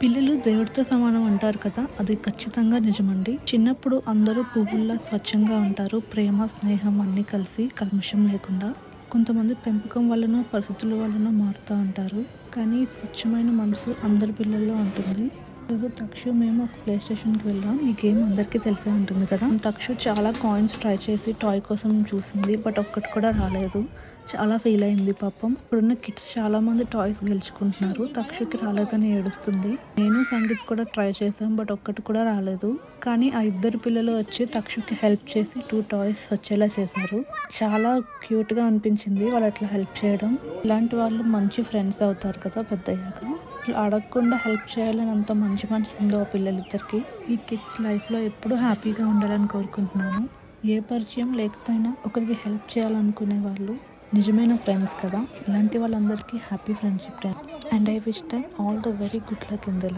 పిల్లలు దేవుడితో సమానం అంటారు కదా! అది ఖచ్చితంగా నిజమండి. చిన్నప్పుడు అందరూ పువ్వుల్లా స్వచ్ఛంగా ఉంటారు. ప్రేమ, స్నేహం అన్నీ కలిసి కల్మషం లేకుండా. కొంతమంది పెంపకం వల్లనో, పరిస్థితుల వల్లనో మారుతా ఉంటారు. కానీ స్వచ్ఛమైన మనసు అందరి పిల్లల్లో ఉంటుంది. ఈరోజు తక్షు మేము ఒక ప్లే స్టేషన్‌కి వెళ్ళాం. ఈ గేమ్ అందరికీ తెలిసే ఉంటుంది కదా! తక్షు చాలా కాయిన్స్ ట్రై చేసి టాయ్ కోసం చూసింది. బట్ ఒక్కటి కూడా రాలేదు. చాలా ఫీల్ అయింది పాపం. ఇప్పుడున్న కిడ్స్ చాలా మంది టాయ్స్ గెలుచుకుంటున్నారు. తక్షుకి రాలేదని ఏడుస్తుంది. నేను సంగీత్ కూడా ట్రై చేశాం. బట్ ఒక్కటి కూడా రాలేదు. కానీ ఆ ఇద్దరు పిల్లలు వచ్చి తక్షుకి హెల్ప్ చేసి 2 టాయ్స్ వచ్చేలా చేశారు. చాలా క్యూట్‌గా అనిపించింది వాళ్ళు అట్లా హెల్ప్ చేయడం. ఇలాంటి వాళ్ళు మంచి ఫ్రెండ్స్ అవుతారు కదా పెద్దయ్యాక. అడగకుండా హెల్ప్ చేయాలని అంత మంచి మనసు ఉందో ఆ పిల్లలిద్దరికి. ఈ కిడ్స్ లైఫ్‌లో ఎప్పుడూ హ్యాపీగా ఉండాలని కోరుకుంటున్నాను. ఏ పరిచయం లేకపోయినా ఒకరికి హెల్ప్ చేయాలనుకునే వాళ్ళు నిజమైన ఫ్రెండ్స్ కదా! ఇలాంటి వాళ్ళందరికీ happy friendship day. And I wish them all the very good luck in the life.